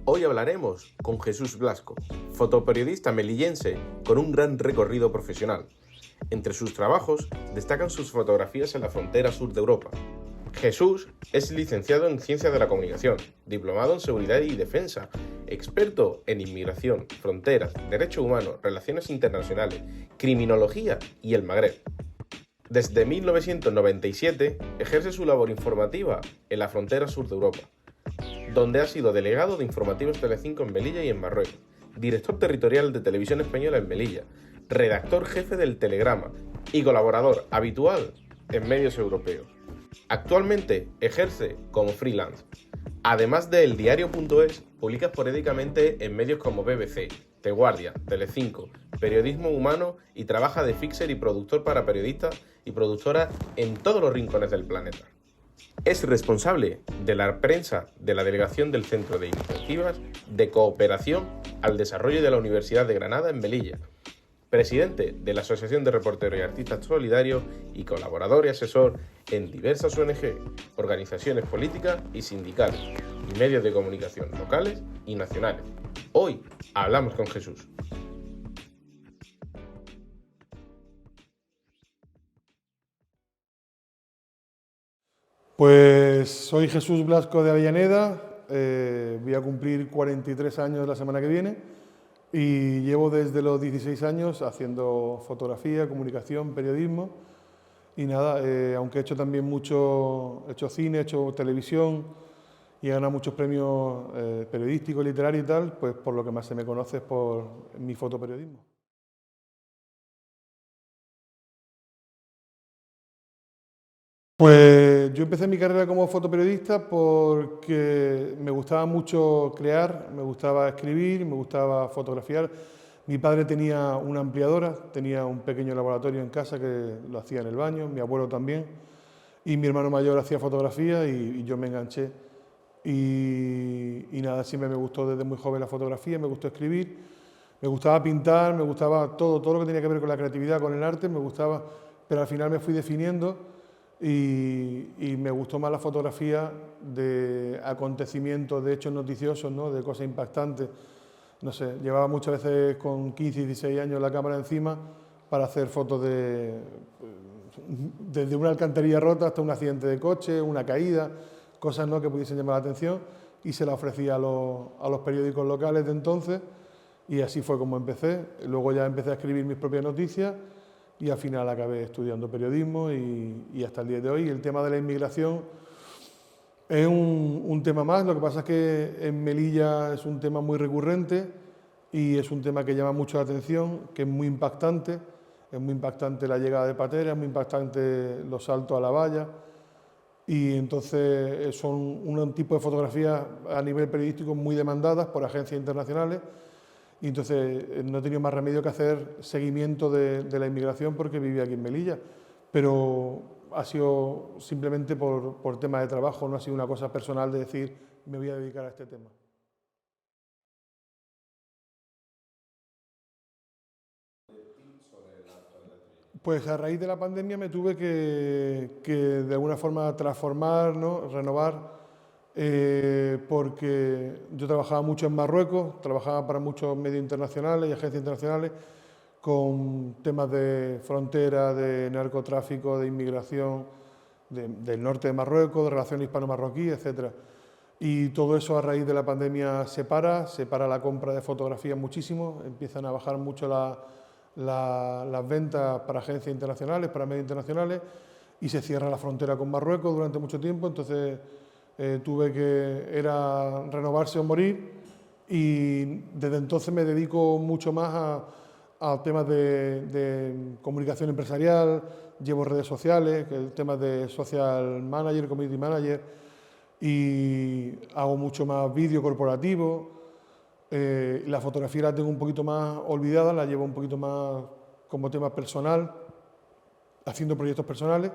Hoy hablaremos con Jesús Blasco, fotoperiodista melillense con un gran recorrido profesional. Entre sus trabajos destacan sus fotografías en la frontera sur de Europa. Jesús es licenciado en Ciencias de la Comunicación, diplomado en Seguridad y Defensa, experto en inmigración, fronteras, derechos humanos, relaciones internacionales, criminología y el Magreb. Desde 1997 ejerce su labor informativa en la frontera sur de Europa, donde ha sido delegado de Informativos Telecinco en Melilla y en Marruecos, director territorial de Televisión Española en Melilla, redactor jefe del Telegrama y colaborador habitual en medios europeos. Actualmente ejerce como freelance. Además de eldiario.es, publica esporádicamente en medios como BBC, The Guardian, Telecinco, Periodismo Humano y trabaja de fixer y productor para periodistas y productoras en todos los rincones del planeta. Es responsable de la prensa de la delegación del Centro de Iniciativas de Cooperación al Desarrollo de la Universidad de Granada en Melilla, presidente de la Asociación de Reporteros y Artistas Solidarios y colaborador y asesor en diversas ONG, organizaciones políticas y sindicales y medios de comunicación locales y nacionales. Hoy hablamos con Jesús. Pues soy Jesús Blasco de Avellaneda, voy a cumplir 43 años la semana que viene y llevo desde los 16 años haciendo fotografía, comunicación, periodismo y nada, aunque he hecho también he hecho cine, he hecho televisión y he ganado muchos premios periodísticos, literarios y tal, pues por lo que más se me conoce es por mi fotoperiodismo. Pues yo empecé mi carrera como fotoperiodista porque me gustaba mucho crear, me gustaba escribir, me gustaba fotografiar. Mi padre tenía una ampliadora, tenía un pequeño laboratorio en casa que lo hacía en el baño, mi abuelo también, y mi hermano mayor hacía fotografía y yo me enganché. Y nada, siempre me gustó desde muy joven la fotografía, me gustó escribir, me gustaba pintar, me gustaba todo lo que tenía que ver con la creatividad, con el arte, me gustaba, pero al final me fui definiendo. Y me gustó más la fotografía de acontecimientos, de hechos noticiosos, ¿no? De cosas impactantes. No sé, llevaba muchas veces con 15 y 16 años la cámara encima para hacer fotos desde una alcantarilla rota hasta un accidente de coche, una caída, cosas, ¿no?, que pudiesen llamar la atención, y se la ofrecía a los periódicos locales de entonces, y así fue como empecé. Luego ya empecé a escribir mis propias noticias y al final acabé estudiando periodismo y hasta el día de hoy. El tema de la inmigración es un tema más, lo que pasa es que en Melilla es un tema muy recurrente y es un tema que llama mucho la atención, que es muy impactante la llegada de pateras, es muy impactante los saltos a la valla, y entonces son un tipo de fotografías a nivel periodístico muy demandadas por agencias internacionales. Y entonces no he tenido más remedio que hacer seguimiento de la inmigración porque vivía aquí en Melilla, pero ha sido simplemente por tema de trabajo, no ha sido una cosa personal de decir me voy a dedicar a este tema. Pues a raíz de la pandemia me tuve que de alguna forma transformar, ¿no?, renovar, porque yo trabajaba mucho en Marruecos, trabajaba para muchos medios internacionales y agencias internacionales con temas de frontera, de narcotráfico, de inmigración, del norte de Marruecos, de relación hispano-marroquí, etc. Y todo eso a raíz de la pandemia se para la compra de fotografías muchísimo, empiezan a bajar mucho las ventas para agencias internacionales, para medios internacionales, y se cierra la frontera con Marruecos durante mucho tiempo. Entonces era renovarse o morir, y desde entonces me dedico mucho más a temas de comunicación empresarial, llevo redes sociales, temas de social manager, community manager, y hago mucho más vídeo corporativo. La fotografía la tengo un poquito más olvidada, la llevo un poquito más como tema personal, haciendo proyectos personales,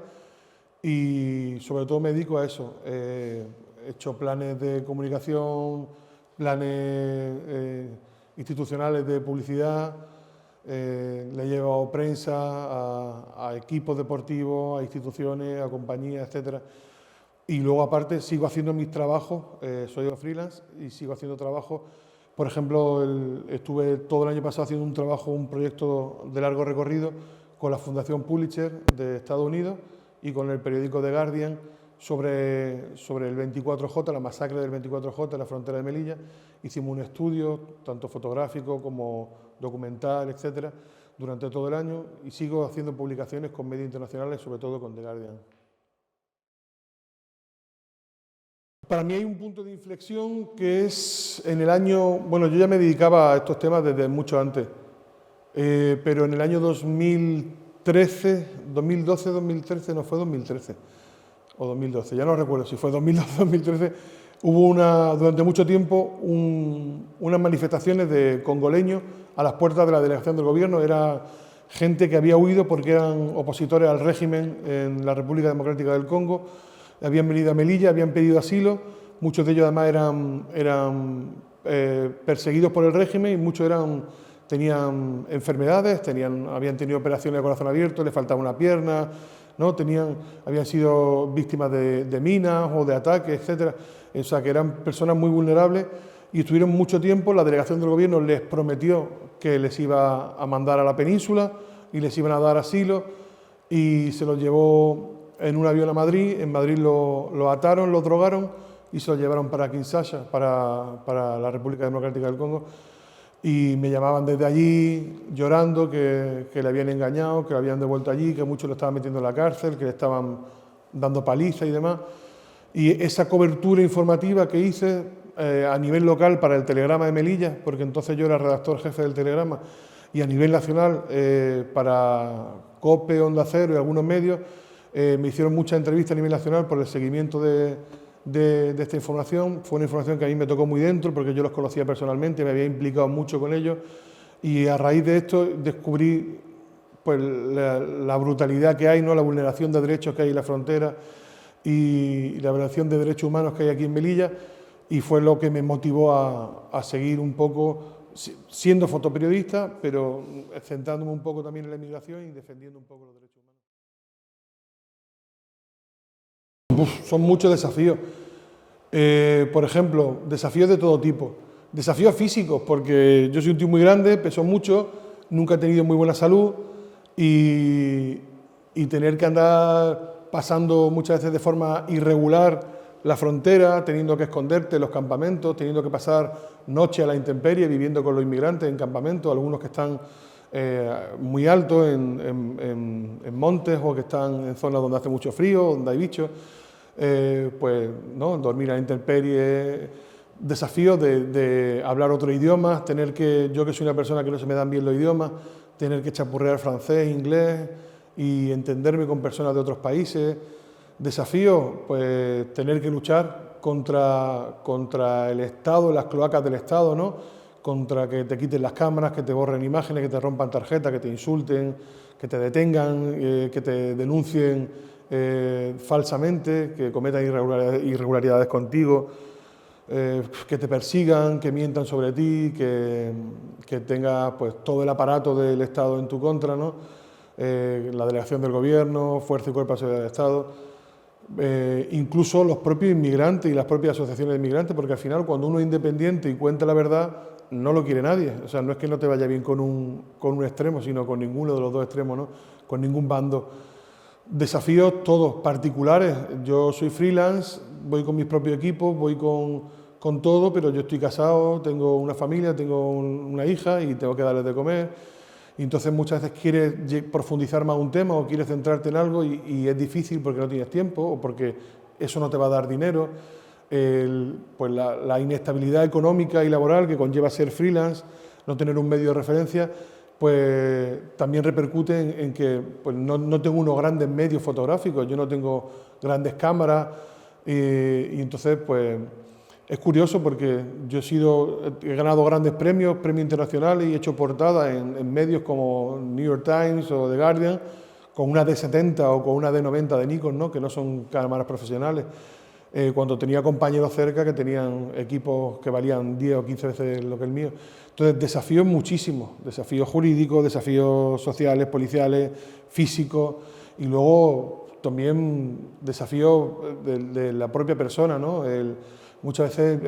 y sobre todo me dedico a eso. He hecho planes de comunicación, planes institucionales de publicidad, le he llevado prensa a equipos deportivos, a instituciones, a compañías, etcétera. Y luego, aparte, sigo haciendo mis trabajos, soy freelance y sigo haciendo trabajos. Por ejemplo, estuve todo el año pasado haciendo un proyecto de largo recorrido con la Fundación Pulitzer de Estados Unidos y con el periódico The Guardian sobre el 24J, la masacre del 24J en la frontera de Melilla. Hicimos un estudio, tanto fotográfico como documental, etcétera, durante todo el año, y sigo haciendo publicaciones con medios internacionales, sobre todo con The Guardian. Para mí hay un punto de inflexión que es en el año... Bueno, yo ya me dedicaba a estos temas desde mucho antes, pero en el año 2013, 2012, 2013, no fue 2013, o 2012, ya no recuerdo si fue 2012 o 2013, hubo durante mucho tiempo unas manifestaciones de congoleños a las puertas de la delegación del gobierno. Era gente que había huido porque eran opositores al régimen en la República Democrática del Congo. Habían venido a Melilla, habían pedido asilo, muchos de ellos además eran perseguidos por el régimen y muchos tenían enfermedades, habían tenido operaciones de corazón abierto, les faltaba una pierna, ¿no? Habían sido víctimas de minas o de ataques, etcétera. O sea, que eran personas muy vulnerables y estuvieron mucho tiempo. La delegación del gobierno les prometió que les iba a mandar a la península y les iban a dar asilo, y se los llevó en un avión a Madrid. En Madrid lo ataron, lo drogaron y se lo llevaron para Kinshasa, para la República Democrática del Congo. Y me llamaban desde allí llorando que le habían engañado, que lo habían devuelto allí, que muchos lo estaban metiendo en la cárcel, que le estaban dando paliza y demás. Y esa cobertura informativa que hice a nivel local para el Telegrama de Melilla, porque entonces yo era redactor jefe del Telegrama, y a nivel nacional para COPE, Onda Cero y algunos medios, me hicieron muchas entrevistas a nivel nacional por el seguimiento de esta información. Fue una información que a mí me tocó muy dentro porque yo los conocía personalmente, me había implicado mucho con ellos, y a raíz de esto descubrí pues, la brutalidad que hay, ¿no? La vulneración de derechos que hay en la frontera y la violación de derechos humanos que hay aquí en Melilla, y fue lo que me motivó a seguir un poco siendo fotoperiodista, pero centrándome un poco también en la inmigración y defendiendo un poco los derechos humanos. Son muchos desafíos. Por ejemplo, desafíos de todo tipo. Desafíos físicos, porque yo soy un tío muy grande, peso mucho, nunca he tenido muy buena salud, y tener que andar pasando muchas veces de forma irregular la frontera, teniendo que esconderte en los campamentos, teniendo que pasar noche a la intemperie, viviendo con los inmigrantes en campamentos, algunos que están muy altos en montes, o que están en zonas donde hace mucho frío, donde hay bichos. Pues no, dormir a la intemperie, desafíos de hablar otro idioma, yo que soy una persona que no se me dan bien los idiomas, tener que chapurrear francés, inglés y entenderme con personas de otros países. Desafíos, pues tener que luchar contra el Estado, las cloacas del Estado, ¿no? Contra que te quiten las cámaras, que te borren imágenes, que te rompan tarjetas, que te insulten, que te detengan, que te denuncien falsamente, que cometan irregularidades contigo, que te persigan, que mientan sobre ti, que tengas pues, todo el aparato del Estado en tu contra, ¿no? La delegación del gobierno, fuerza y cuerpo de seguridad del Estado, incluso los propios inmigrantes y las propias asociaciones de inmigrantes, porque al final cuando uno es independiente y cuenta la verdad, no lo quiere nadie. O sea, no es que no te vaya bien con un extremo, sino con ninguno de los dos extremos, ¿no? Con ningún bando. Desafíos todos particulares. Yo soy freelance, voy con mis propios equipos, voy con todo, pero yo estoy casado, tengo una familia, tengo una hija y tengo que darles de comer. Y entonces muchas veces quieres profundizar más un tema o quieres centrarte en algo y es difícil porque no tienes tiempo o porque eso no te va a dar dinero. Pues la inestabilidad económica y laboral que conlleva ser freelance, no tener un medio de referencia, pues también repercute en que pues, no tengo unos grandes medios fotográficos, yo no tengo grandes cámaras, y entonces pues es curioso porque yo he ganado grandes premios internacionales y he hecho portadas en medios como New York Times o The Guardian con una D70 o con una D90 de Nikon, ¿no? Que no son cámaras profesionales. cuando tenía compañeros cerca que tenían equipos que valían 10 o 15 veces lo que el mío. Entonces, desafíos muchísimos, desafíos jurídicos, desafíos sociales, policiales, físicos, y luego también desafíos de la propia persona, ¿no? Muchas veces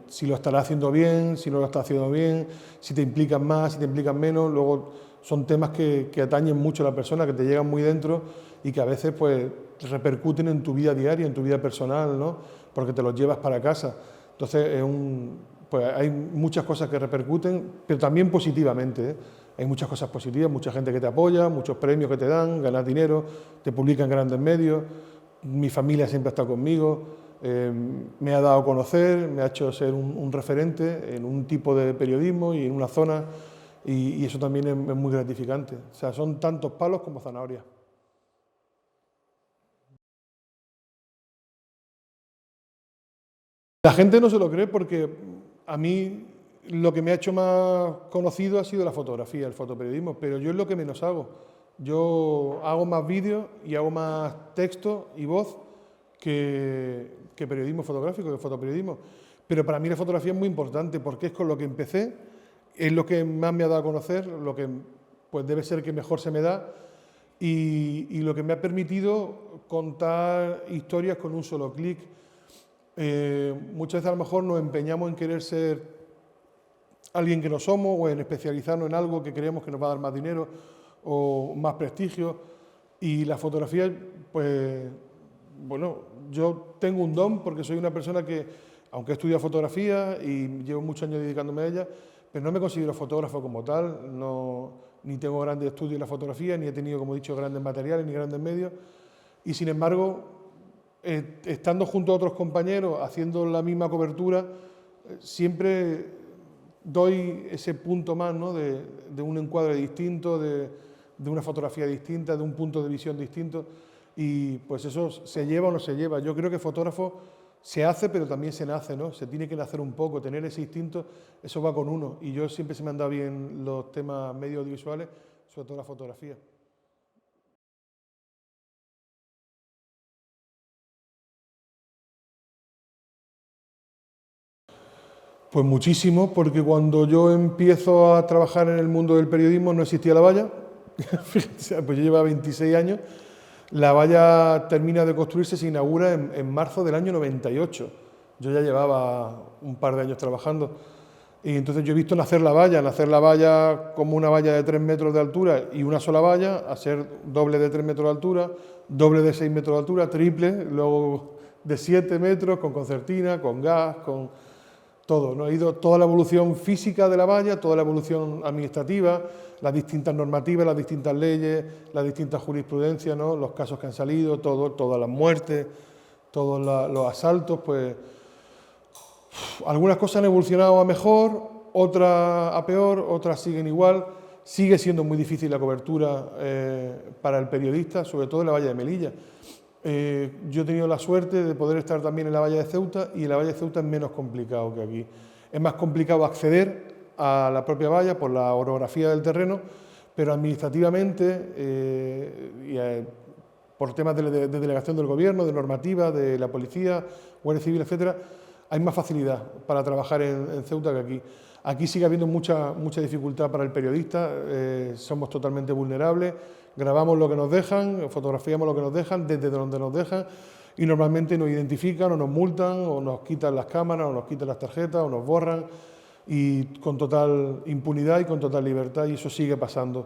si lo estará haciendo bien, si no lo está haciendo bien, si te implican más, si te implican menos, luego son temas que atañen mucho a la persona, que te llegan muy dentro y que a veces pues repercuten en tu vida diaria, en tu vida personal, ¿no? Porque te los llevas para casa. Entonces pues hay muchas cosas que repercuten, pero también positivamente, ¿eh? Hay muchas cosas positivas, mucha gente que te apoya, muchos premios que te dan, ganas dinero, te publican grandes medios, mi familia siempre ha estado conmigo, me ha dado a conocer, me ha hecho ser un referente en un tipo de periodismo y en una zona, y eso también es muy gratificante. O sea, son tantos palos como zanahorias. La gente no se lo cree porque a mí lo que me ha hecho más conocido ha sido la fotografía, el fotoperiodismo, pero yo es lo que menos hago. Yo hago más vídeos y hago más texto y voz que periodismo fotográfico, que fotoperiodismo. Pero para mí la fotografía es muy importante porque es con lo que empecé, es lo que más me ha dado a conocer, lo que pues debe ser que mejor se me da y lo que me ha permitido contar historias con un solo clic. Muchas veces a lo mejor nos empeñamos en querer ser alguien que no somos o en especializarnos en algo que creemos que nos va a dar más dinero o más prestigio, y la fotografía, pues bueno, yo tengo un don porque soy una persona que, aunque he estudiado fotografía y llevo muchos años dedicándome a ella, pero no me considero fotógrafo como tal, ni tengo grandes estudios en la fotografía, ni he tenido, como he dicho, grandes materiales ni grandes medios, y sin embargo, estando junto a otros compañeros, haciendo la misma cobertura, siempre doy ese punto más, ¿no? de un encuadre distinto, de una fotografía distinta, de un punto de visión distinto, y pues eso se lleva o no se lleva. Yo creo que fotógrafo se hace, pero también se nace, ¿no? Se tiene que nacer un poco, tener ese instinto, eso va con uno, y yo siempre se me han dado bien los temas medios audiovisuales, sobre todo la fotografía. Pues muchísimo, porque cuando yo empiezo a trabajar en el mundo del periodismo no existía la valla. Fíjense, pues yo llevaba 26 años. La valla termina de construirse, se inaugura en marzo del año 98. Yo ya llevaba un par de años trabajando. Y entonces yo he visto nacer la valla como una valla de 3 metros de altura y una sola valla, a ser doble de 3 metros de altura, doble de 6 metros de altura, triple, luego de 7 metros, con concertina, con gas, con todo, ¿no? Ha ido toda la evolución física de la valla, toda la evolución administrativa, las distintas normativas, las distintas leyes, las distintas jurisprudencias, ¿no? Los casos que han salido, todas las muertes, todos los asaltos, pues algunas cosas han evolucionado a mejor, otras a peor, otras siguen igual. Sigue siendo muy difícil la cobertura para el periodista, sobre todo en la valla de Melilla. Yo he tenido la suerte de poder estar también en la valla de Ceuta, y en la valla de Ceuta es menos complicado que aquí. Es más complicado acceder a la propia valla por la orografía del terreno, pero administrativamente por temas de delegación del gobierno, de normativa, de la policía, Guardia Civil, etcétera, hay más facilidad para trabajar en Ceuta que aquí. Aquí sigue habiendo mucha dificultad para el periodista, somos totalmente vulnerables, grabamos lo que nos dejan, fotografiamos lo que nos dejan, desde donde nos dejan, y normalmente nos identifican o nos multan o nos quitan las cámaras o nos quitan las tarjetas o nos borran, y con total impunidad y con total libertad, y eso sigue pasando.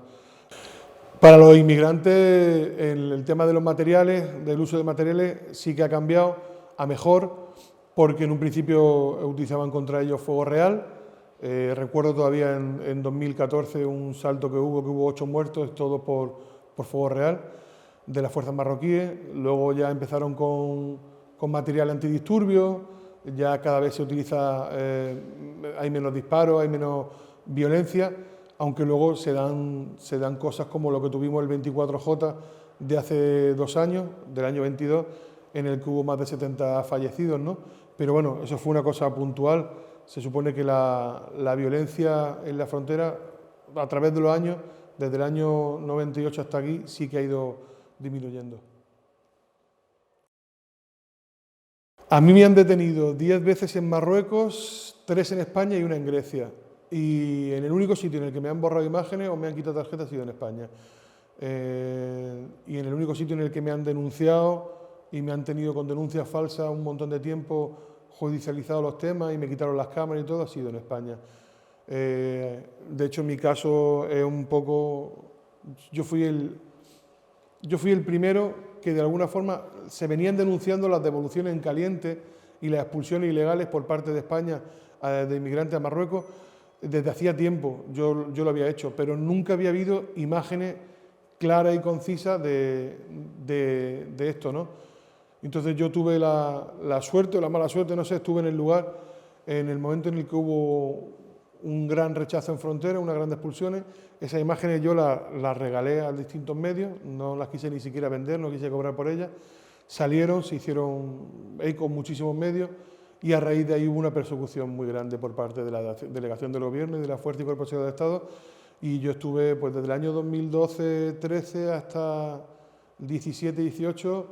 Para los inmigrantes el tema de los materiales, del uso de materiales, sí que ha cambiado a mejor, porque en un principio utilizaban contra ellos fuego real. Recuerdo todavía en 2014 un salto que hubo 8 muertos, todo por fuego real, de las fuerzas marroquíes. Luego ya empezaron con material antidisturbios, ya cada vez se utiliza, hay menos disparos, hay menos violencia, aunque luego se dan cosas como lo que tuvimos el 24J de hace 2 años, del año 22, en el que hubo más de 70 fallecidos, ¿no? Pero bueno, eso fue una cosa puntual. Se supone que la violencia en la frontera, a través de los años, desde el año 98 hasta aquí, sí que ha ido disminuyendo. A mí me han detenido 10 veces en Marruecos, 3 en España y 1 en Grecia. Y en el único sitio en el que me han borrado imágenes o me han quitado tarjetas ha sido en España. Y en el único sitio en el que me han denunciado y me han tenido con denuncias falsas un montón de tiempo, judicializado los temas y me quitaron las cámaras y todo, ha sido en España. De hecho, en mi caso es un poco... Yo fui el primero que de alguna forma se venían denunciando las devoluciones en caliente y las expulsiones ilegales por parte de España de inmigrantes a Marruecos desde hacía tiempo. Yo lo había hecho, pero nunca había habido imágenes claras y concisas de esto, ¿no? Entonces yo tuve la suerte o la mala suerte, no sé, estuve en el lugar en el momento en el que hubo un gran rechazo en frontera, unas grandes expulsiones. Esas imágenes yo las regalé a distintos medios, no las quise ni siquiera vender, no quise cobrar por ellas. Salieron, se hicieron eco en muchísimos medios y a raíz de ahí hubo una persecución muy grande por parte de la delegación del gobierno y de la Fuerza y Cuerpo de Seguridad del Estado. Y yo estuve pues desde el año 2012-13 hasta 17-18,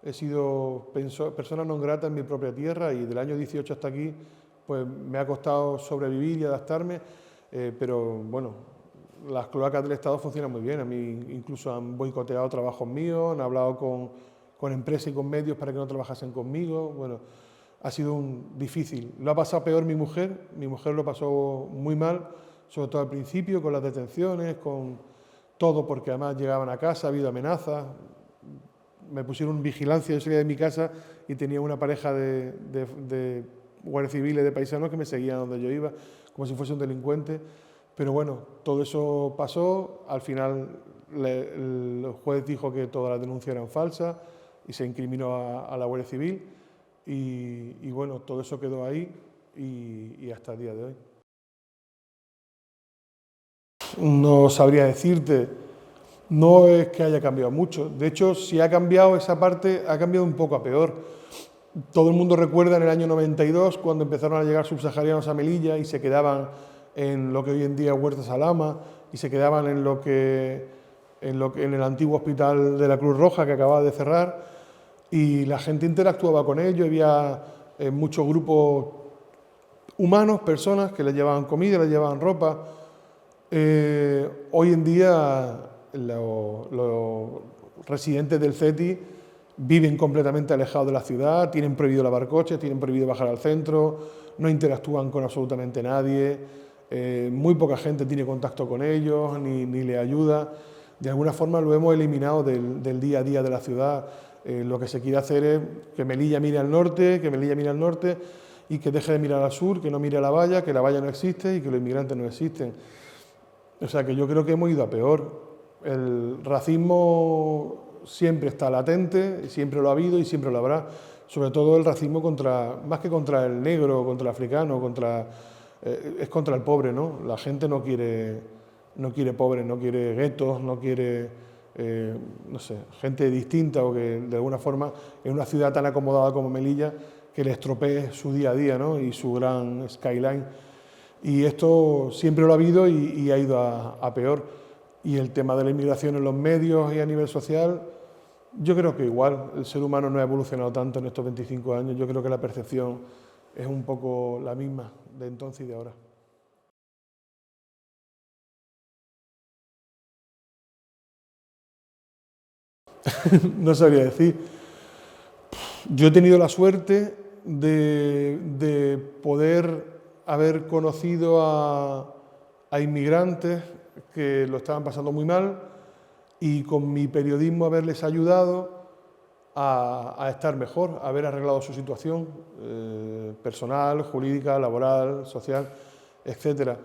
he sido persona non grata en mi propia tierra y del año 18 hasta aquí pues me ha costado sobrevivir y adaptarme, pero bueno, las cloacas del Estado funcionan muy bien. A mí incluso han boicoteado trabajos míos, han hablado con empresas y con medios para que no trabajasen conmigo. Bueno, ha sido difícil. Lo ha pasado peor mi mujer lo pasó muy mal, sobre todo al principio, con las detenciones, con todo, porque además llegaban a casa, ha habido amenazas. Me pusieron vigilancia, yo salía de mi casa y tenía una pareja de guardias civiles, de paisanos que me seguían donde yo iba, como si fuese un delincuente. Pero bueno, todo eso pasó, al final el juez dijo que todas las denuncias eran falsas y se incriminó a la Guardia Civil y bueno, todo eso quedó ahí y hasta el día de hoy. No sabría decirte, no es que haya cambiado mucho, de hecho si ha cambiado esa parte, ha cambiado un poco a peor. Todo el mundo recuerda en el año 92 cuando empezaron a llegar subsaharianos a Melilla y se quedaban en lo que hoy en día es Huerta Salama y se quedaban en el antiguo hospital de la Cruz Roja que acababa de cerrar y la gente interactuaba con ellos, había muchos grupos humanos, personas que les llevaban comida, les llevaban ropa. Hoy en día los residentes del CETI viven completamente alejados de la ciudad, tienen prohibido lavar coches, tienen prohibido bajar al centro, no interactúan con absolutamente nadie, muy poca gente tiene contacto con ellos, ni le ayuda. De alguna forma lo hemos eliminado del día a día de la ciudad. Lo que se quiere hacer es que Melilla mire al norte, y que deje de mirar al sur, que no mire a la valla, que la valla no existe y que los inmigrantes no existen. O sea que yo creo que hemos ido a peor. El racismo siempre está latente, siempre lo ha habido y siempre lo habrá. Sobre todo el racismo más que contra el negro, contra el africano, es contra el pobre, ¿no? La gente no quiere pobres, no quiere guetos, no quiere, no sé, gente distinta o que de alguna forma en una ciudad tan acomodada como Melilla que le estropee su día a día, ¿no? Y su gran skyline. Y esto siempre lo ha habido y ha ido a peor. Y el tema de la inmigración en los medios y a nivel social, yo creo que igual, el ser humano no ha evolucionado tanto en estos 25 años, yo creo que la percepción es un poco la misma de entonces y de ahora. No sabría decir. Yo he tenido la suerte de poder haber conocido a inmigrantes que lo estaban pasando muy mal y con mi periodismo haberles ayudado a estar mejor, a haber arreglado su situación personal, jurídica, laboral, social, etc.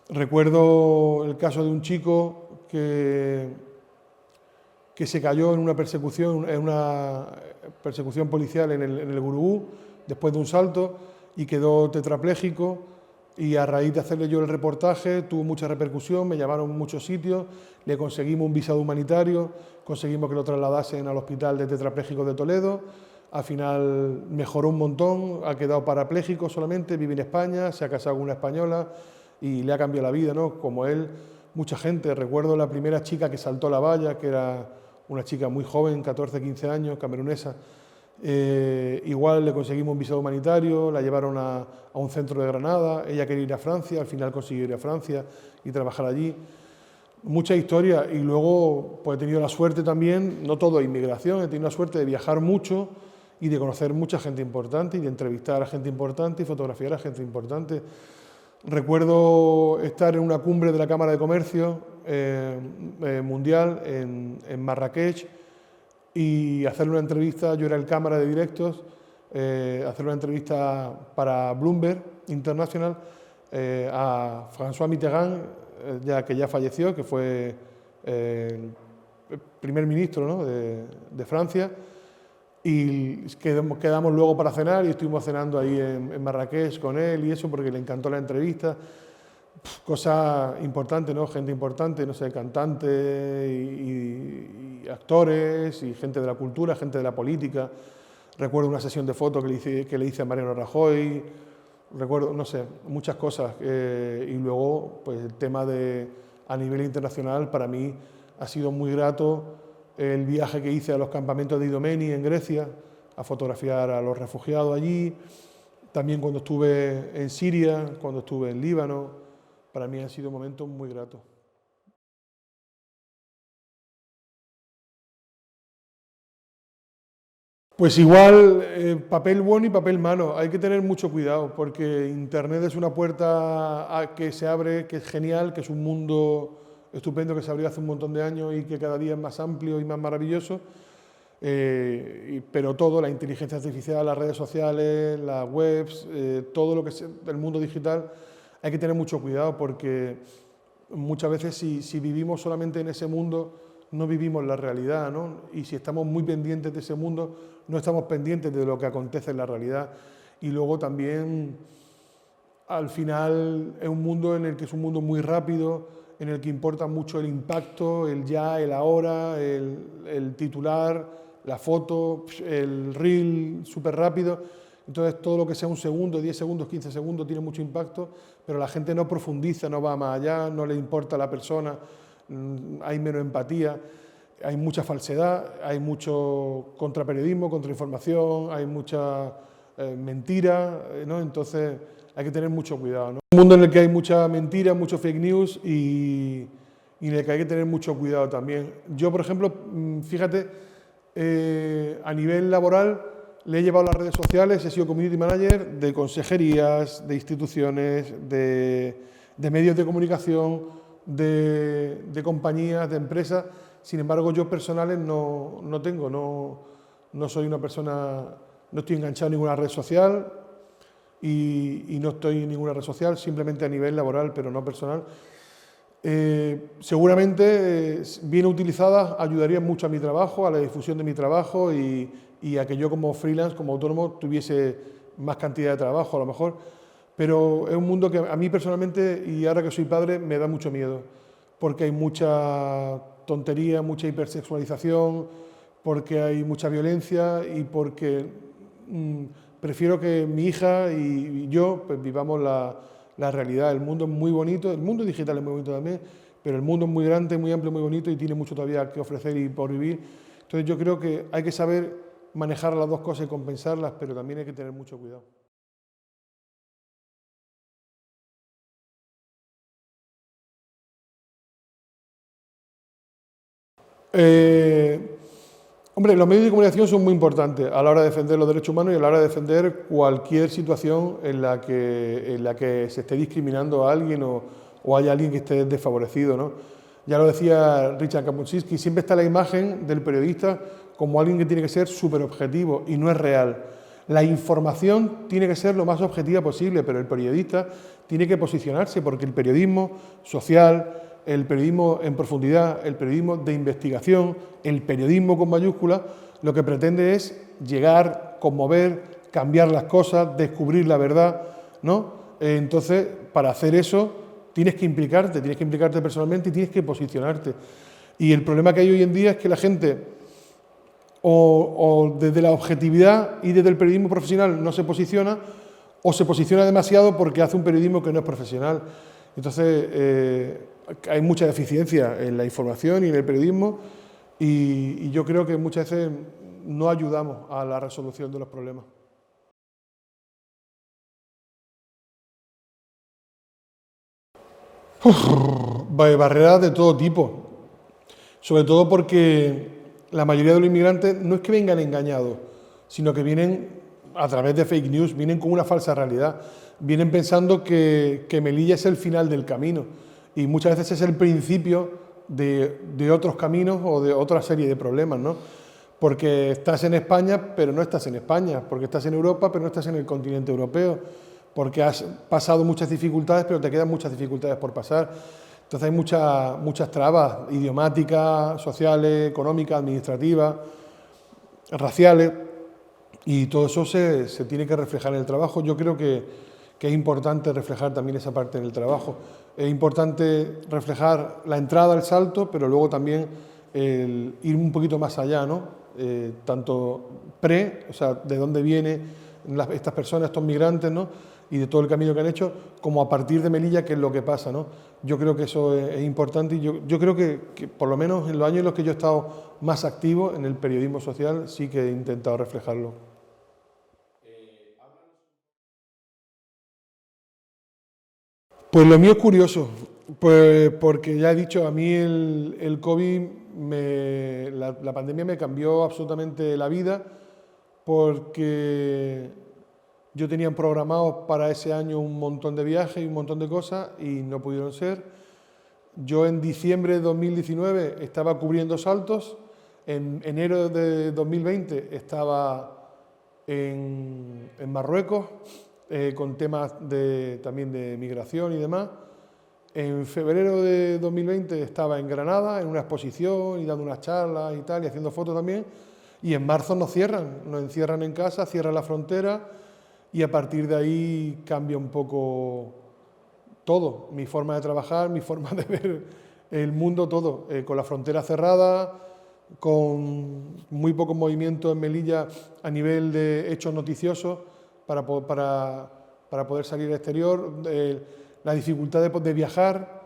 Recuerdo el caso de un chico que se cayó en una persecución policial en el Gurugú después de un salto y quedó tetrapléjico. Y a raíz de hacerle yo el reportaje tuvo mucha repercusión, me llamaron a muchos sitios, le conseguimos un visado humanitario, conseguimos que lo trasladasen al hospital de tetrapléjicos de Toledo, al final mejoró un montón, ha quedado parapléjico solamente, vive en España, se ha casado con una española y le ha cambiado la vida, ¿no? Como él, mucha gente. Recuerdo la primera chica que saltó la valla, que era una chica muy joven, 14, 15 años, camerunesa, Igual le conseguimos un visado humanitario, la llevaron a un centro de Granada, ella quería ir a Francia, al final consiguió ir a Francia y trabajar allí. Mucha historia, y luego pues, he tenido la suerte también, no todo es inmigración, he tenido la suerte de viajar mucho y de conocer mucha gente importante y de entrevistar a gente importante y fotografiar a gente importante. Recuerdo estar en una cumbre de la Cámara de Comercio mundial en Marrakech y hacer una entrevista, yo era el cámara de directos, hacer una entrevista para Bloomberg International a François Mitterrand, que ya falleció, que fue el primer ministro, ¿no?, de Francia, y quedamos luego para cenar y estuvimos cenando ahí en Marrakech con él y eso porque le encantó la entrevista. Cosa importante, ¿no? Gente importante, no sé, cantantes y actores y gente de la cultura, gente de la política. Recuerdo una sesión de fotos que le hice a Mariano Rajoy, recuerdo, no sé, muchas cosas. Y luego, pues el tema a nivel internacional, para mí ha sido muy grato el viaje que hice a los campamentos de Idomeni en Grecia, a fotografiar a los refugiados allí. También cuando estuve en Siria, cuando estuve en Líbano. Para mí han sido momentos muy gratos. Pues igual, papel bueno y papel malo. Hay que tener mucho cuidado porque Internet es una puerta que se abre, que es genial, que es un mundo estupendo que se abrió hace un montón de años y que cada día es más amplio y más maravilloso. Pero todo, la inteligencia artificial, las redes sociales, las webs, todo lo que es el mundo digital, hay que tener mucho cuidado porque muchas veces si vivimos solamente en ese mundo no vivimos la realidad, ¿no? Y si estamos muy pendientes de ese mundo no estamos pendientes de lo que acontece en la realidad. Y luego también al final es un mundo en el que es un mundo muy rápido, en el que importa mucho el impacto, el ya, el ahora, el titular, la foto, el reel súper rápido. Entonces todo lo que sea un segundo, 10 segundos, 15 segundos tiene mucho impacto, pero la gente no profundiza, no va más allá, no le importa a la persona, hay menos empatía, hay mucha falsedad, hay mucho contraperiodismo, contrainformación, hay mucha mentira, ¿no? Entonces hay que tener mucho cuidado, ¿no? Un mundo en el que hay mucha mentira, mucho fake news y en el que hay que tener mucho cuidado también. Yo, por ejemplo, fíjate, a nivel laboral, le he llevado las redes sociales, he sido community manager de consejerías, de instituciones, de medios de comunicación, de compañías, de empresas. Sin embargo, yo personales no tengo, no soy una persona, no estoy enganchado en ninguna red social y no estoy en ninguna red social, simplemente a nivel laboral, pero no personal. Seguramente, bien utilizadas, ayudarían mucho a mi trabajo, a la difusión de mi trabajo y a que yo como freelance, como autónomo, tuviese más cantidad de trabajo a lo mejor, pero es un mundo que a mí personalmente, y ahora que soy padre, me da mucho miedo, porque hay mucha tontería, mucha hipersexualización, porque hay mucha violencia y porque prefiero que mi hija y yo pues, vivamos la realidad. El mundo es muy bonito, el mundo digital es muy bonito también, pero el mundo es muy grande, muy amplio, muy bonito y tiene mucho todavía que ofrecer y por vivir. Entonces yo creo que hay que saber manejar las dos cosas y compensarlas, pero también hay que tener mucho cuidado. Hombre, los medios de comunicación son muy importantes a la hora de defender los derechos humanos y a la hora de defender cualquier situación en la que se esté discriminando a alguien o haya alguien que esté desfavorecido, ¿no? Ya lo decía Richard Kapuscinski, siempre está la imagen del periodista como alguien que tiene que ser súper objetivo y no es real. La información tiene que ser lo más objetiva posible, pero el periodista tiene que posicionarse porque el periodismo social, el periodismo en profundidad, el periodismo de investigación, el periodismo con mayúsculas, lo que pretende es llegar, conmover, cambiar las cosas, descubrir la verdad, ¿no? Entonces, para hacer eso, tienes que implicarte personalmente y tienes que posicionarte. Y el problema que hay hoy en día es que la gente, o desde la objetividad y desde el periodismo profesional no se posiciona, o se posiciona demasiado porque hace un periodismo que no es profesional. Entonces, hay mucha deficiencia en la información y en el periodismo y yo creo que muchas veces no ayudamos a la resolución de los problemas. Barreras de todo tipo, sobre todo porque la mayoría de los inmigrantes no es que vengan engañados, sino que vienen a través de fake news, vienen con una falsa realidad, vienen pensando que Melilla es el final del camino y muchas veces es el principio de otros caminos o de otra serie de problemas, ¿no? Porque estás en España, pero no estás en España, porque estás en Europa, pero no estás en el continente europeo, porque has pasado muchas dificultades, pero te quedan muchas dificultades por pasar. Entonces hay muchas trabas idiomáticas, sociales, económicas, administrativas, raciales, y todo eso se tiene que reflejar en el trabajo. Yo creo que es importante reflejar también esa parte en el trabajo. Es importante reflejar la entrada, el salto, pero luego también el ir un poquito más allá, ¿no? Tanto o sea, de dónde vienen estas personas, estos migrantes, ¿no? Y de todo el camino que han hecho, como a partir de Melilla, qué es lo que pasa, ¿no? Yo creo que eso es importante y yo creo que por lo menos en los años en los que yo he estado más activo en el periodismo social, sí que he intentado reflejarlo. Pues lo mío es curioso, pues porque ya he dicho, a mí el COVID, la pandemia me cambió absolutamente la vida, porque yo tenía programados para ese año un montón de viajes y un montón de cosas y no pudieron ser. Yo en diciembre de 2019 estaba cubriendo saltos, en enero de 2020 estaba en Marruecos, con temas también de migración y demás. En febrero de 2020 estaba en Granada, en una exposición y dando unas charlas y tal, y haciendo fotos también. Y en marzo nos encierran en casa, cierran la frontera y a partir de ahí cambia un poco todo, mi forma de trabajar, mi forma de ver el mundo, todo, con la frontera cerrada, con muy poco movimiento en Melilla a nivel de hechos noticiosos para poder salir al exterior, la dificultad de viajar,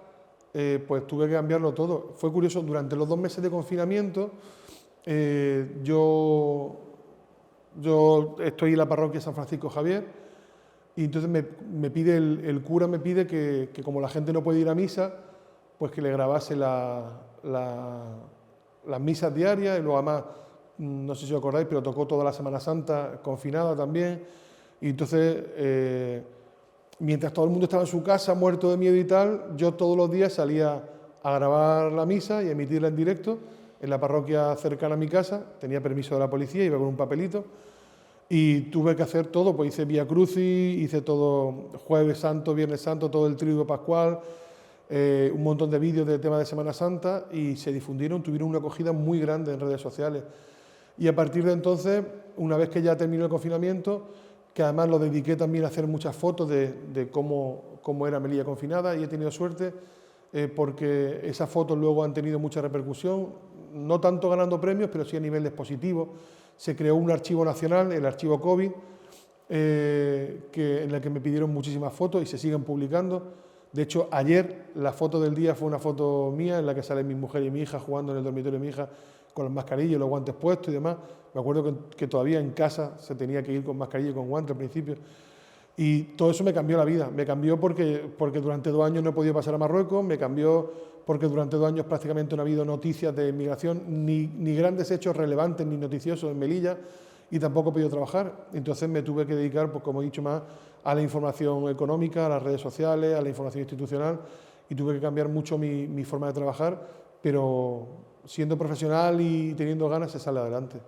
pues tuve que cambiarlo todo. Fue curioso, durante los 2 meses de confinamiento, yo estoy en la parroquia San Francisco Javier y entonces me pide el cura me pide que como la gente no puede ir a misa, pues que le grabase las misas diarias y luego además, no sé si os acordáis, pero tocó toda la Semana Santa confinada también. Y entonces, mientras todo el mundo estaba en su casa, muerto de miedo y tal, yo todos los días salía a grabar la misa y emitirla en directo en la parroquia cercana a mi casa, tenía permiso de la policía, iba con un papelito, y tuve que hacer todo, pues hice Vía Crucis, hice todo Jueves Santo, Viernes Santo, todo el Triduo Pascual, un montón de vídeos del tema de Semana Santa y se difundieron, tuvieron una acogida muy grande en redes sociales. Y a partir de entonces, una vez que ya terminó el confinamiento, que además lo dediqué también a hacer muchas fotos de cómo era Melilla confinada y he tenido suerte porque esas fotos luego han tenido mucha repercusión, no tanto ganando premios, pero sí a nivel expositivo. Se creó un archivo nacional, el archivo COVID, en el que me pidieron muchísimas fotos y se siguen publicando. De hecho, ayer la foto del día fue una foto mía en la que sale mi mujer y mi hija jugando en el dormitorio de mi hija con las mascarillas y los guantes puestos y demás. Me acuerdo que todavía en casa se tenía que ir con mascarilla y con guantes al principio. Y todo eso me cambió la vida. Me cambió porque durante 2 años no he podido pasar a Marruecos, me cambió porque durante 2 años prácticamente no ha habido noticias de inmigración, ni grandes hechos relevantes ni noticiosos en Melilla, y tampoco he podido trabajar. Entonces me tuve que dedicar, pues como he dicho más, a la información económica, a las redes sociales, a la información institucional, y tuve que cambiar mucho mi forma de trabajar, pero siendo profesional y teniendo ganas se sale adelante.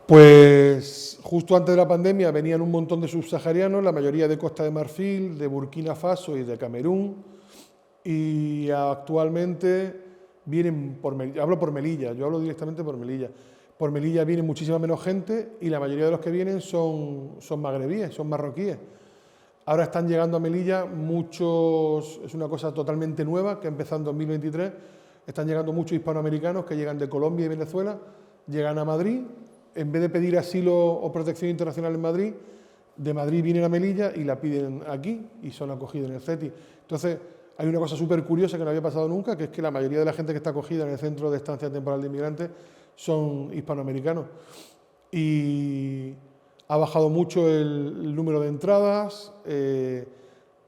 Pues justo antes de la pandemia venían un montón de subsaharianos, la mayoría de Costa de Marfil, de Burkina Faso y de Camerún, y actualmente vienen por Melilla, hablo por Melilla, yo hablo directamente por Melilla. Por Melilla viene muchísima menos gente y la mayoría de los que vienen son magrebíes, son marroquíes. Ahora están llegando a Melilla muchos, es una cosa totalmente nueva que empezó en 2023, están llegando muchos hispanoamericanos que llegan de Colombia y Venezuela, llegan a Madrid, en vez de pedir asilo o protección internacional en Madrid, de Madrid vienen a Melilla y la piden aquí y son acogidos en el CETI. Entonces, hay una cosa súper curiosa que no había pasado nunca, que es que la mayoría de la gente que está acogida en el Centro de Estancia Temporal de Inmigrantes son hispanoamericanos. Y ha bajado mucho el número de entradas,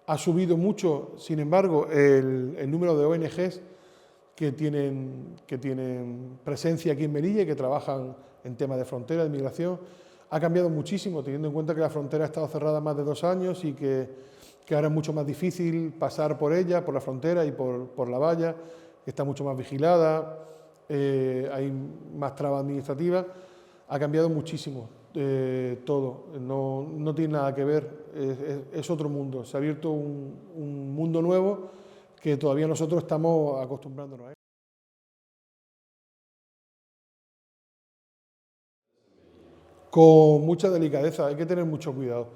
ha subido mucho, sin embargo, el número de ONGs que tienen presencia aquí en Melilla y que trabajan en temas de frontera, de migración. Ha cambiado muchísimo, teniendo en cuenta que la frontera ha estado cerrada más de 2 años y que ahora es mucho más difícil pasar por ella, por la frontera y por la valla, que está mucho más vigilada, hay más trabas administrativas. Ha cambiado muchísimo todo, no tiene nada que ver, es otro mundo, se ha abierto un mundo nuevo que todavía nosotros estamos acostumbrándonos a él. Con mucha delicadeza, hay que tener mucho cuidado,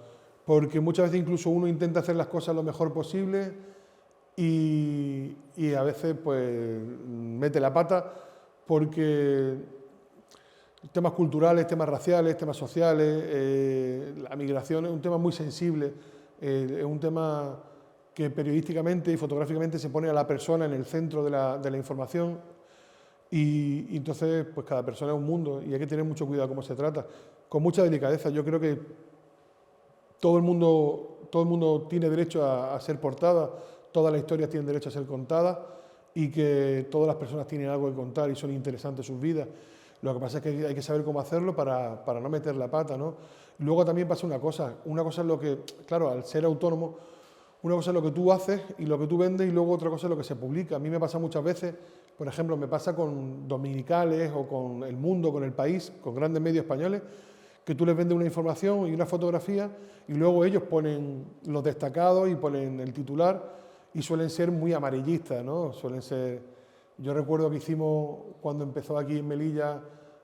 porque muchas veces incluso uno intenta hacer las cosas lo mejor posible y a veces pues mete la pata porque temas culturales, temas raciales, temas sociales, la migración es un tema muy sensible, es un tema que periodísticamente y fotográficamente se pone a la persona en el centro de la información y entonces pues cada persona es un mundo y hay que tener mucho cuidado cómo se trata, con mucha delicadeza. Yo creo que todo el mundo tiene derecho a ser portada, todas las historias tienen derecho a ser contadas y que todas las personas tienen algo que contar y son interesantes sus vidas. Lo que pasa es que hay que saber cómo hacerlo para no meter la pata, ¿no? Luego también pasa una cosa es lo que, claro, al ser autónomo, una cosa es lo que tú haces y lo que tú vendes y luego otra cosa es lo que se publica. A mí me pasa muchas veces, por ejemplo, me pasa con Dominicales o con El Mundo, con El País, con grandes medios españoles, que tú les vendes una información y una fotografía y luego ellos ponen los destacados y ponen el titular y suelen ser muy amarillistas, ¿no? Suelen ser... Yo recuerdo que hicimos, cuando empezó aquí en Melilla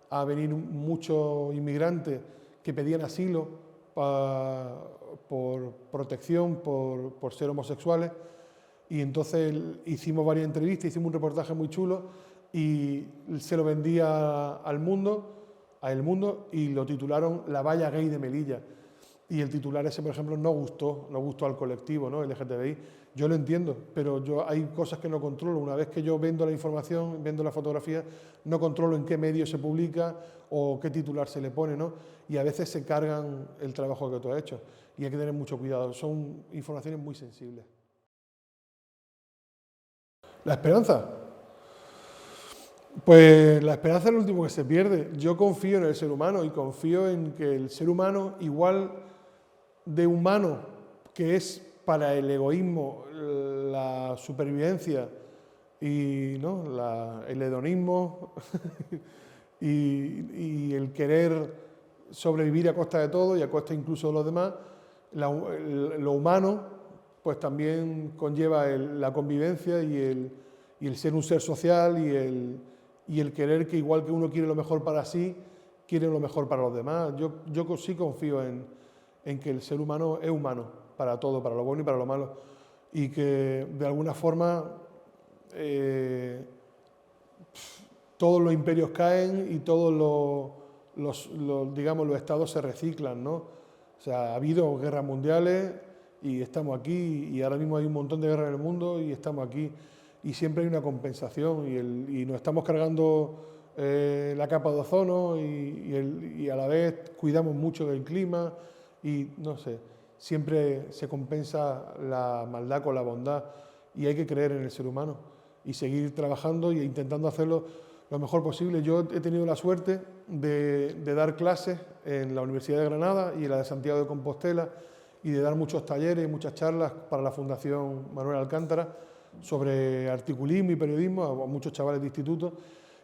a venir muchos inmigrantes que pedían asilo por protección, por ser homosexuales, y entonces hicimos varias entrevistas, hicimos un reportaje muy chulo y se lo vendía a El Mundo y lo titularon La valla gay de Melilla. Y el titular ese, por ejemplo, no gustó al colectivo, ¿no? LGTBI. Yo lo entiendo, pero hay cosas que no controlo. Una vez que yo vendo la información, vendo la fotografía, no controlo en qué medio se publica o qué titular se le pone, ¿no? Y a veces se cargan el trabajo que tú has hecho. Y hay que tener mucho cuidado. Son informaciones muy sensibles. La esperanza. Pues la esperanza es lo último que se pierde. Yo confío en el ser humano y confío en que el ser humano, igual de humano que es para el egoísmo, la supervivencia y ¿no? el hedonismo y el querer sobrevivir a costa de todo y a costa incluso de los demás, lo humano pues también conlleva la convivencia y el ser un ser social y el querer que igual que uno quiere lo mejor para sí, quiere lo mejor para los demás. Yo sí confío en que el ser humano es humano para todo, para lo bueno y para lo malo, y que de alguna forma todos los imperios caen y todos digamos, los estados se reciclan, ¿no? O sea, ha habido guerras mundiales y estamos aquí, y ahora mismo hay un montón de guerras en el mundo y estamos aquí, y siempre hay una compensación y nos estamos cargando la capa de ozono y a la vez cuidamos mucho del clima y no sé, siempre se compensa la maldad con la bondad y hay que creer en el ser humano y seguir trabajando e intentando hacerlo lo mejor posible. Yo he tenido la suerte de dar clases en la Universidad de Granada y en la de Santiago de Compostela y de dar muchos talleres y muchas charlas para la Fundación Manuel Alcántara sobre articulismo y periodismo a muchos chavales de instituto,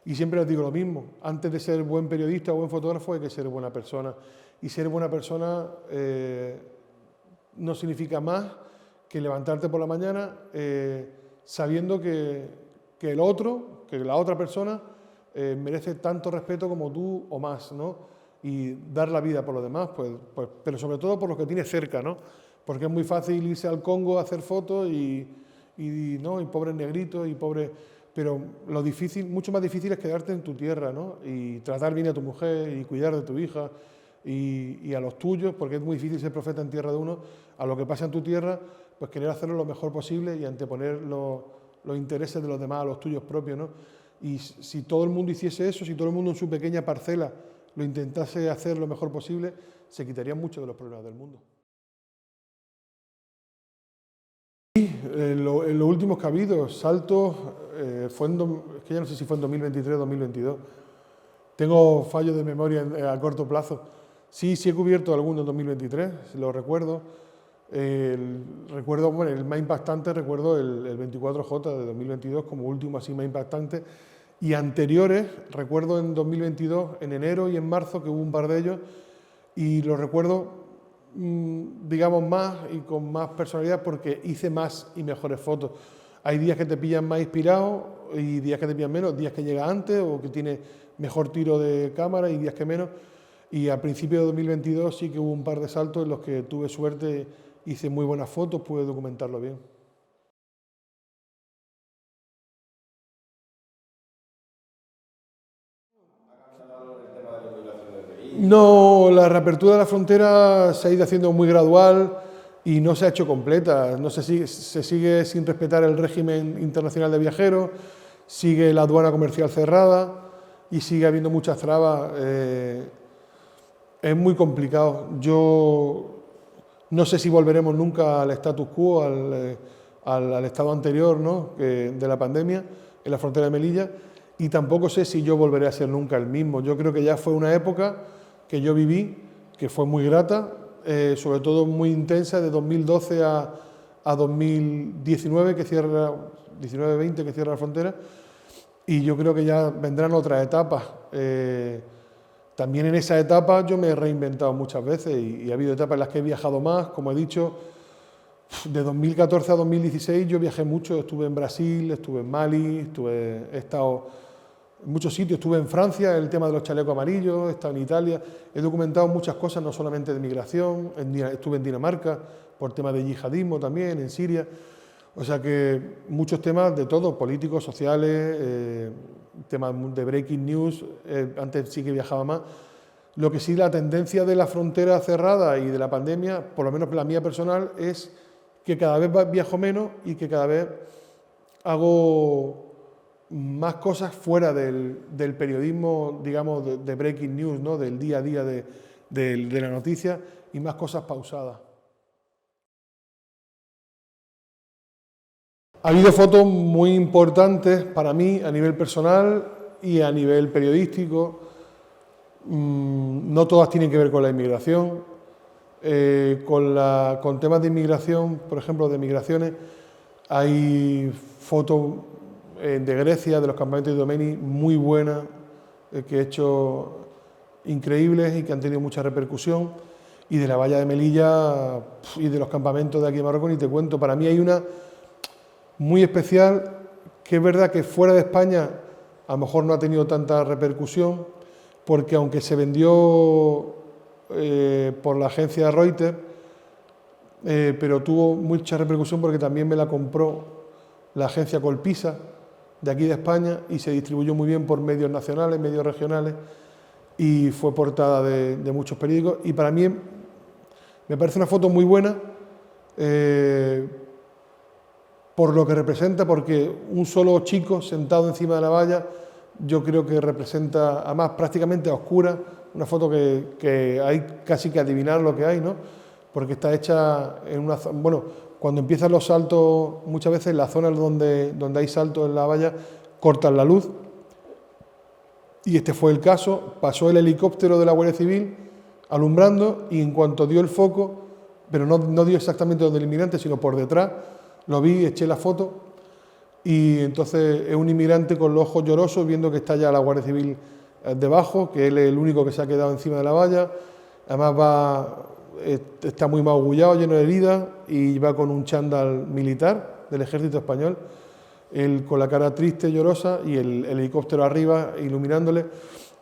y siempre les digo lo mismo: antes de ser buen periodista o buen fotógrafo hay que ser buena persona, y ser buena persona no significa más que levantarte por la mañana sabiendo que el otro, que la otra persona merece tanto respeto como tú o más, ¿no? Y dar la vida por los demás, pues, pero sobre todo por los que tienes cerca, ¿no? Porque es muy fácil irse al Congo a hacer fotos y pobres negritos y pobres... Pero lo difícil, mucho más difícil es quedarte en tu tierra, ¿no? Y tratar bien a tu mujer y cuidar de tu hija y a los tuyos, porque es muy difícil ser profeta en tierra de uno, a lo que pasa en tu tierra, pues querer hacerlo lo mejor posible y anteponer los intereses de los demás a los tuyos propios, ¿no? Y si todo el mundo hiciese eso, si todo el mundo en su pequeña parcela lo intentase hacer lo mejor posible, se quitarían muchos de los problemas del mundo. En los últimos que ha habido, saltos, es que ya no sé si fue en 2023 o 2022. Tengo fallos de memoria a corto plazo. Sí he cubierto alguno en 2023, lo recuerdo. Recuerdo, bueno, el más impactante, recuerdo el 24J de 2022 como último así más impactante. Y anteriores, recuerdo en 2022, en enero y en marzo, que hubo un par de ellos, y los recuerdo, digamos, más y con más personalidad porque hice más y mejores fotos. Hay días que te pillan más inspirado y días que te pillan menos, días que llega antes o que tienes mejor tiro de cámara y días que menos. Y a principios de 2022 sí que hubo un par de saltos en los que tuve suerte, hice muy buenas fotos, pude documentarlo bien. No, la reapertura de la frontera se ha ido haciendo muy gradual y no se ha hecho completa. No se sigue sin respetar el régimen internacional de viajeros, sigue la aduana comercial cerrada y sigue habiendo muchas trabas. Es muy complicado. Yo no sé si volveremos nunca al status quo, al estado anterior, ¿no?, de la pandemia en la frontera de Melilla, y tampoco sé si yo volveré a ser nunca el mismo. Yo creo que ya fue una época que yo viví, que fue muy grata, sobre todo muy intensa, de 2012 a 2019, que cierra, 19-20 que cierra la frontera, y yo creo que ya vendrán otras etapas. También en esa etapa yo me he reinventado muchas veces y ha habido etapas en las que he viajado más, como he dicho, de 2014 a 2016 yo viajé mucho, estuve en Brasil, estuve en Mali, he estado en muchos sitios, estuve en Francia, el tema de los chalecos amarillos, he estado en Italia, he documentado muchas cosas, no solamente de migración, estuve en Dinamarca por temas de yihadismo también, en Siria, o sea que muchos temas de todo, políticos, sociales, temas de breaking news, antes sí que viajaba más. Lo que sí, la tendencia de la frontera cerrada y de la pandemia, por lo menos la mía personal, es que cada vez viajo menos y que cada vez hago más cosas fuera del periodismo, digamos, de breaking news, ¿no?, del día a día de la noticia, y más cosas pausadas. Ha habido fotos muy importantes para mí a nivel personal y a nivel periodístico. No todas tienen que ver con la inmigración. Con temas de inmigración, por ejemplo, de migraciones, hay fotos de Grecia, de los campamentos de Idomeni, muy buenas, que he hecho increíbles y que han tenido mucha repercusión, y de la valla de Melilla y de los campamentos de aquí en Marruecos, ni te cuento. Para mí hay una muy especial, que es verdad que fuera de España a lo mejor no ha tenido tanta repercusión, porque aunque se vendió por la agencia Reuters, pero tuvo mucha repercusión porque también me la compró la agencia Colpisa, de aquí de España, y se distribuyó muy bien por medios nacionales, medios regionales, y fue portada de muchos periódicos, y para mí me parece una foto muy buena, por lo que representa, porque un solo chico sentado encima de la valla, yo creo que representa, además prácticamente a oscuras, una foto que hay casi que adivinar lo que hay, ¿no?, porque está hecha en una zona, bueno, cuando empiezan los saltos, muchas veces las zonas donde hay saltos en la valla cortan la luz, y este fue el caso. Pasó el helicóptero de la Guardia Civil alumbrando, y en cuanto dio el foco, pero no dio exactamente donde el inmigrante, sino por detrás, lo vi, eché la foto, y entonces es un inmigrante con los ojos llorosos viendo que está ya la Guardia Civil debajo, que él es el único que se ha quedado encima de la valla, además está muy magullado, lleno de heridas, y va con un chándal militar del ejército español, él con la cara triste, llorosa, y el helicóptero arriba iluminándole.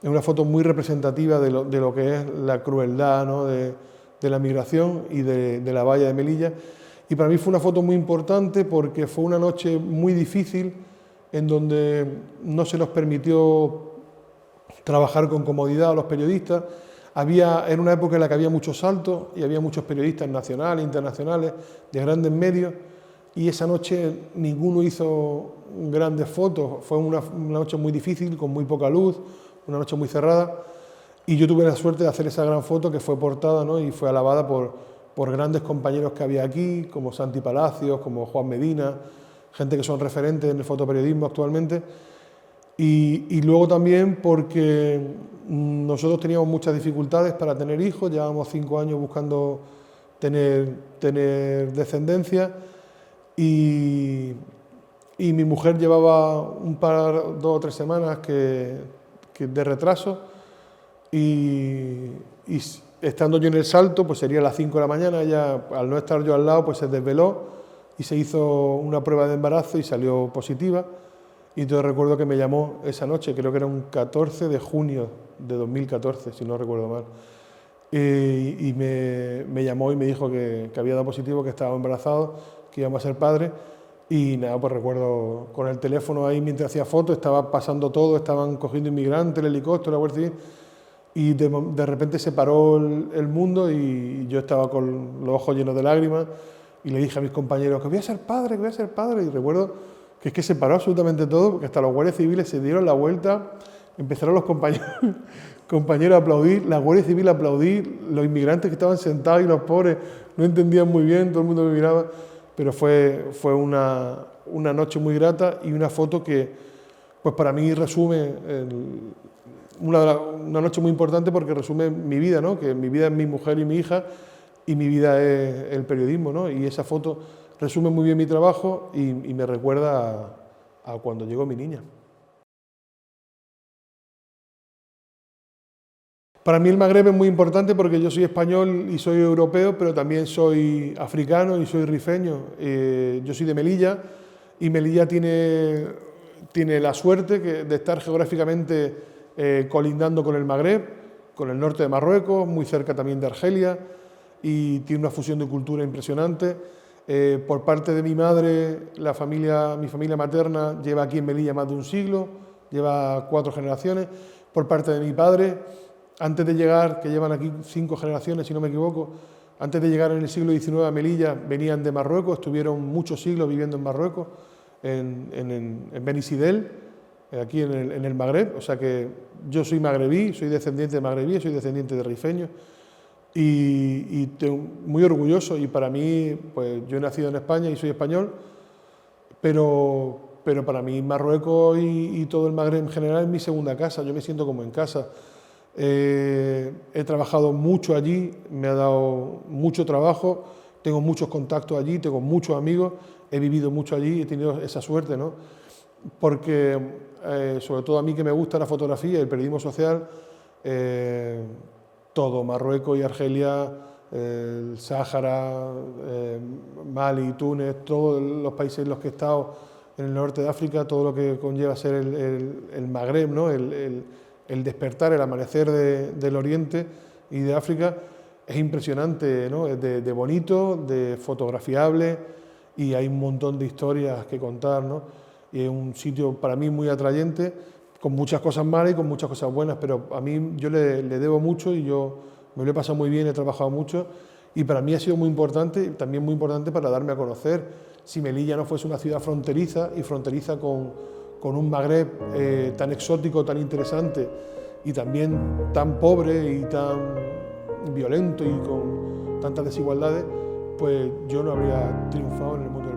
Es una foto muy representativa de lo que es la crueldad, ¿no?, de la migración y de la valla de Melilla. Y para mí fue una foto muy importante porque fue una noche muy difícil en donde no se nos permitió trabajar con comodidad a los periodistas. Era una época en la que había muchos saltos y había muchos periodistas nacionales, internacionales, de grandes medios, y esa noche ninguno hizo grandes fotos. Fue una noche muy difícil, con muy poca luz, una noche muy cerrada, y yo tuve la suerte de hacer esa gran foto que fue portada, ¿no? Y fue alabada por grandes compañeros que había aquí, como Santi Palacios, como Juan Medina, gente que son referentes en el fotoperiodismo actualmente. Y luego también porque nosotros teníamos muchas dificultades para tener hijos, llevábamos 5 años buscando tener descendencia, y mi mujer llevaba 2 o 3 semanas de retraso, y estando yo en el salto, pues sería a las 5 de la mañana, ella, al no estar yo al lado, pues se desveló y se hizo una prueba de embarazo y salió positiva. Y yo recuerdo que me llamó esa noche, creo que era un 14 de junio de 2014, si no recuerdo mal. Y me llamó y me dijo que había dado positivo, que estaba embarazado, que íbamos a ser padres. Y nada, pues recuerdo con el teléfono ahí mientras hacía fotos, estaba pasando todo, estaban cogiendo inmigrantes, el helicóptero, la Guardia Civil, y de repente se paró el mundo y yo estaba con los ojos llenos de lágrimas y le dije a mis compañeros que voy a ser padre, que voy a ser padre. Y recuerdo que es que se paró absolutamente todo, porque hasta los guardias civiles se dieron la vuelta, empezaron los compañeros a aplaudir, la Guardia Civil a aplaudir, los inmigrantes que estaban sentados y los pobres no entendían muy bien, todo el mundo me miraba, pero fue una noche muy grata y una foto que pues para mí resume una noche muy importante, porque resume mi vida, ¿no? Que mi vida es mi mujer y mi hija, y mi vida es el periodismo, ¿no? Y esa foto resume muy bien mi trabajo y me recuerda a cuando llegó mi niña. Para mí el Magreb es muy importante porque yo soy español y soy europeo, pero también soy africano y soy rifeño. Yo soy de Melilla, y Melilla tiene la suerte de estar geográficamente colindando con el Magreb, con el norte de Marruecos, muy cerca también de Argelia, y tiene una fusión de cultura impresionante. Por parte de mi madre, mi familia materna lleva aquí en Melilla más de un siglo, lleva 4 generaciones. Por parte de mi padre, antes de llegar, que llevan aquí 5 generaciones si no me equivoco, antes de llegar en el siglo XIX a Melilla, venían de Marruecos, estuvieron muchos siglos viviendo en Marruecos, en Beni Sidel, aquí en el Magreb. O sea que yo soy magrebí, soy descendiente de magrebíes, soy descendiente de rifeños, y muy orgulloso. Y para mí, pues yo he nacido en España y soy español, pero para mí Marruecos y todo el Magreb en general es mi segunda casa. Yo me siento como en casa. He trabajado mucho allí, me ha dado mucho trabajo, tengo muchos contactos allí, tengo muchos amigos, he vivido mucho allí, he tenido esa suerte, ¿no? Porque sobre todo a mí, que me gusta la fotografía y el periodismo social, todo, Marruecos y Argelia, el Sáhara, Mali, Túnez, todos los países en los que he estado en el norte de África, todo lo que conlleva ser el Magreb, ¿no? El despertar, el amanecer del Oriente y de África, es impresionante, ¿no? Es de bonito, de fotografiable, y hay un montón de historias que contar, ¿no? Y es un sitio para mí muy atrayente, con muchas cosas malas y con muchas cosas buenas, pero a mí yo le debo mucho, y yo me lo he pasado muy bien, he trabajado mucho, y para mí ha sido muy importante, y también muy importante para darme a conocer. Si Melilla no fuese una ciudad fronteriza, y fronteriza con un Magreb tan exótico, tan interesante, y también tan pobre y tan violento y con tantas desigualdades, pues yo no habría triunfado en el mundo del